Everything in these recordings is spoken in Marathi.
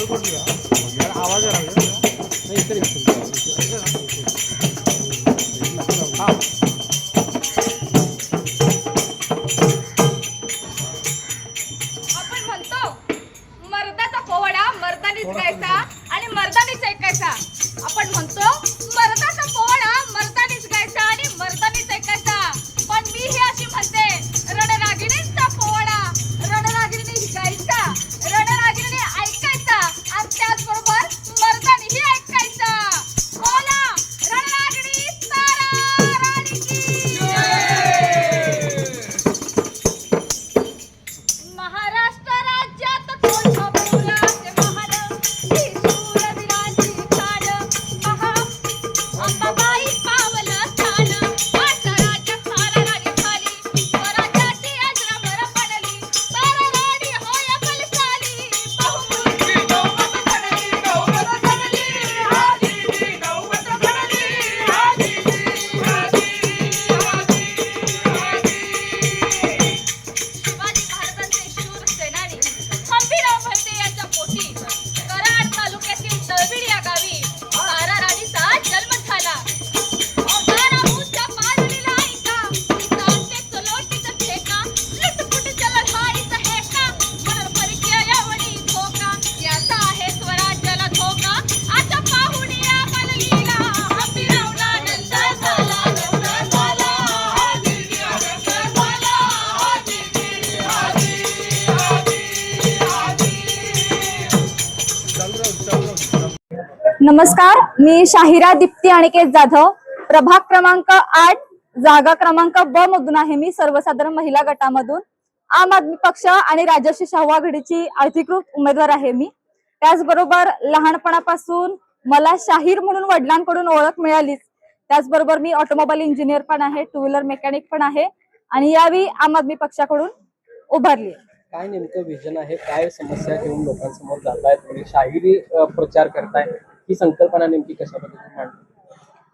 आवाज आपण म्हणतो मर्दाचा पोवाडा मर्दानीच गायचा आणि मर्दानीच ऐकायचा. आपण म्हणतो मर्दाचा पोवाडा मर्दानीच गायचा आणि मर्दानीच ऐकायचा. पण मी ही अशी म्हणते रणरागिणींचा पोवाडा रणरागिणींनी गायचा, रणरागिणींनी ऐकायचा आणि त्याचबरोबर मर्दानीही ऐकायचा. बोला रणरागिणी तारा राणी की महाराष्ट्र राज्यात कोल्हापुराचे महाल ही शूरवीरांची खाण महा अंबाबाई पावलं स्थान आजच्या राज्यात तारा राणी झाली स्वराज्याची अजरामर बनली तारा राणी होय बलशाली बहुमूल्य नौबत घडली नौबत घडली हाजी नौबत घडली हाजी शिवाजी महाराजांचे शूर सेनानी हंबीराव भलते यांच्या पोटी कराड तालुक्यातील तळबीड या गावी तारा राणीचा जन्म झाला. ताराहूच्या पाजलेला ऐका तिचा ते चलोटीचा ठेका लुटपुटीच्या लढाईचा हेका म्हणून परकीय यावणी धोका याचा आहे स्वराज्याला धोका. आता पाहून या बललीला हंबीरावला आनंद झाला आनंद झाला हाजी आनंद झाला हाजी नमस्कार, मी शाहिरा दीप्ती अनिकेत जाधव, प्रभाग क्रमांक 8 जागा क्रमांक ब मधून आहे. मी सर्वसाधारण महिला गटामधून आम आदमी पक्ष आणि राजर्षी शाहू आघाडीची अधिकृत उमेदवार आहे. मी त्याचबरोबर लहानपणापासून मला शाहीर म्हणून वडिलांकडून ओळख मिळालीच. त्याचबरोबर मी ऑटोमोबाईल इंजिनियर पण आहे, टू व्हीलर मेकॅनिक पण आहे आणि यावेळी आम आदमी पक्षाकडून उभारली. काय नेमकं विजन आहे, काय समस्या घेऊन लोकांसमोर जातायत, तुम्ही शाहिरी प्रचार करताय, ही संकल्पना नेमकी कशा पद्धतीने मांडली?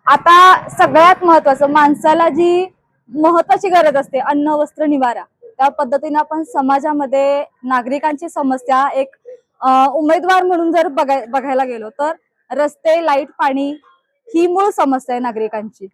आता सगळ्यात महत्वाचं माणसाला जी महत्वाची गरज असते अन्न वस्त्र निवारा, त्या पद्धतीने आपण समाजामध्ये नागरिकांची समस्या एक उमेदवार म्हणून जर बघायला गेलो तर रस्ते, लाईट, पाणी ही मूळ समस्या आहे नागरिकांची.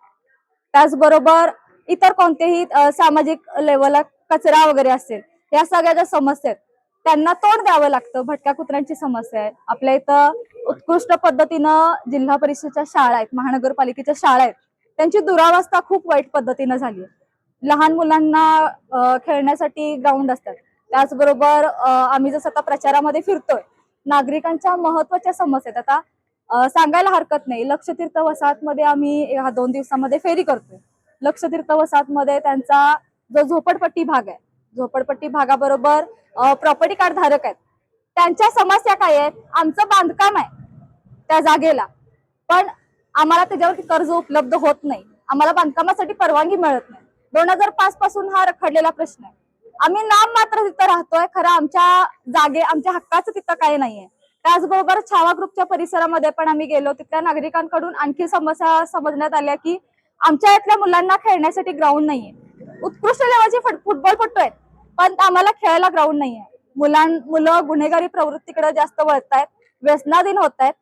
त्याचबरोबर इतर कोणतेही सामाजिक लेवलला कचरा वगैरे असेल, या सगळ्या ज्या समस्या आहेत त्यांना तोंड द्यावं लागतं. भटक्या कुत्र्यांची समस्या आहे. आपल्या इथं उत्कृष्ट पद्धतीनं जिल्हा परिषदेच्या शाळा आहेत, महानगरपालिकेच्या शाळा आहेत, त्यांची दुरावस्था खूप वाईट पद्धतीनं झाली आहे. लहान मुलांना खेळण्यासाठी ग्राउंड असतात. त्याचबरोबर आम्ही जसं आता प्रचारामध्ये फिरतोय, नागरिकांच्या महत्वाच्या समस्या आहेत. आता सांगायला हरकत नाही, लक्षतीर्थ वसाहतमध्ये आम्ही ह्या 2 दिवसामध्ये फेरी करतोय. लक्षतीर्थ वसाहतमध्ये त्यांचा जो झोपडपट्टी भाग आहे, झोपडपट्टी भागाबरोबर प्रॉपर्टी कार्ड धारक आहेत, त्यांच्या समस्या काय आहेत? आमचं बांधकाम आहे त्या जागेला, पण आम्हाला त्याच्यावरती कर्ज उपलब्ध होत नाही, आम्हाला बांधकामासाठी परवानगी मिळत नाही. 2005 पासून हा रखडलेला प्रश्न आहे. आम्ही नाम मात्र तिथं राहतोय, खरं आमच्या आमच्या हक्काचं तिथं काही नाहीये. त्याचबरोबर छावा ग्रुपच्या परिसरामध्ये पण आम्ही गेलो, तिथल्या नागरिकांकडून आणखी समस्या समजण्यात आल्या की आमच्या इथल्या मुलांना खेळण्यासाठी ग्राउंड नाहीये. उत्कृष्ट लेवलचे फुटबॉलपटू आहेत, पण आम्हाला खेळायला ग्राउंड नाहीये. मुलं गुन्हेगारी प्रवृत्तीकडे जास्त वळतायत, व्यसनाधीन होत आहेत.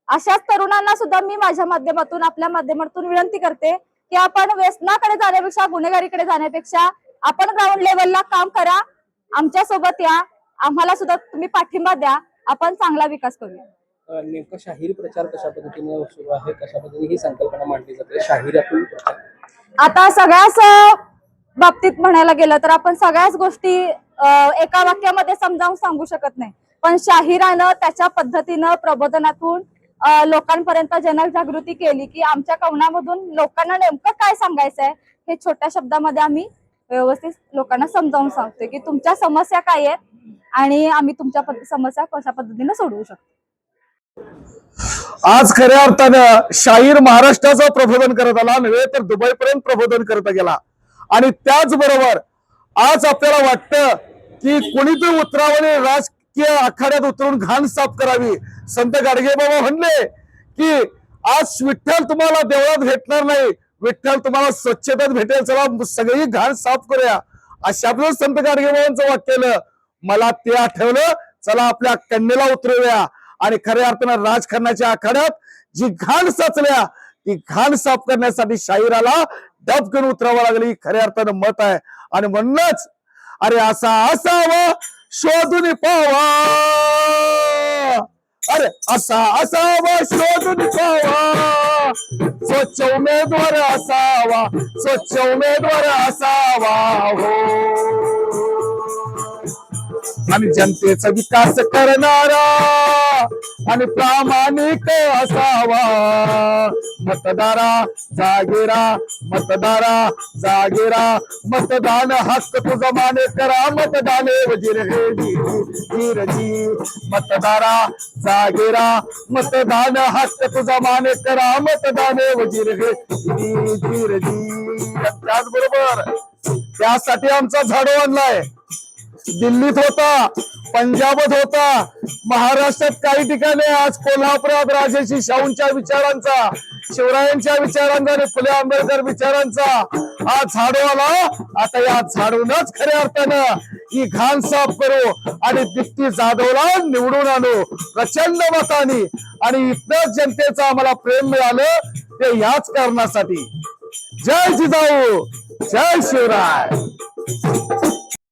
अशाच तरुणांना सुद्धा मी माझ्या माध्यमातून, आपल्या माध्यमातून विनंती करते की आपण व्यसनाकडे जाण्यापेक्षा, गुन्हेगारीकडे जाण्यापेक्षा आपण ग्राउंड लेवलला काम करा, आमच्या सोबत या, आम्हाला सुद्धा तुम्ही पाठिंबा द्या, आपण चांगला विकास करूया. नेमका शाहिरी प्रचार कशा पद्धतीने सुरू आहे, कशा पद्धतीने ही संकल्पना मांडली जाते शाहिरातून प्रचार? आता सगळ्याच बाबतीत म्हणायला गेलं तर आपण सगळ्याच गोष्टी एका वाक्यामध्ये समजावून सांगू शकत नाही, पण शाहिरानं त्याच्या पद्धतीनं प्रबोधनातून लोकांपर्यंत जनजागृती केली की आमच्या कवनामधून लोकांना नेमकं काय सांगायचंय हे छोट्या शब्दामध्ये आम्ही व्यवस्थित लोकांना समजावून सांगतोय की तुमच्या समस्या काय आहेत आणि आम्ही तुमच्या समस्या कशा पद्धतीने सोडवू शकतो. आज खऱ्या अर्थानं शाहीर महाराष्ट्राचं प्रबोधन करत आला नव्हे तर दुबईपर्यंत प्रबोधन करता गेला. आणि त्याचबरोबर आज आपल्याला वाटतं की कोणीतरी उतरावं आणि राजकीय आखाड्यात उतरून घाण साफ करावी. संत गाडगेबाबा म्हणले की आज विठ्ठल तुम्हाला देवळात भेटणार नाही, विठ्ठल तुम्हाला स्वच्छतेत भेटेल, चला सगळी घाण साफ करूया. अशा आपलं संत गाडगेबाबांचं वाक्य मला ते आठवलं, चला आपल्या कन्येला उतरूया. आणि खऱ्या अर्थानं राजकारणाच्या आखाड्यात जी घाण साचल्या ती घाण साफ करण्यासाठी शाहिराला डब घेऊन उतरावं लागलं, ही खऱ्या अर्थानं मत आहे. आणि म्हणूनच अरे असा असावा शोधून पावा, अरे असा असावा शोधून पावा, स्वच्छ उमेदवार असावा, स्वच्छ उमेदवार असावा हो, आणि जनतेचा विकास करणारा आणि प्रामाणिक असावा. मतदारा जागेरा, मतदारा जागेरा, मतदान हक्क तुझा माने करा, मतदान वजीर हे धीरजी. मतदारा जागेरा, मतदान हक्क तुझा माने करा, मतदान वजीर हे धीरजी. त्याचबरोबर त्यासाठी आमचा झाडू आणलाय. दिल्लीत होता, पंजाबात होता, महाराष्ट्रात काही ठिकाणी, आज कोल्हापुरात राजर्षी शाहूंच्या विचारांचा, शिवरायांच्या विचारांचा आणि फुले आंबेडकर विचारांचा हा झाडू आला. आता या झाडूनच खऱ्या अर्थानं ही घाण साफ करू आणि दीप्ती जाधवला निवडून आणू प्रचंड मताने. आणि इथं जनतेचं आम्हाला प्रेम मिळालं ते याच कारणासाठी. जय जिजाऊ, जय शिवराय.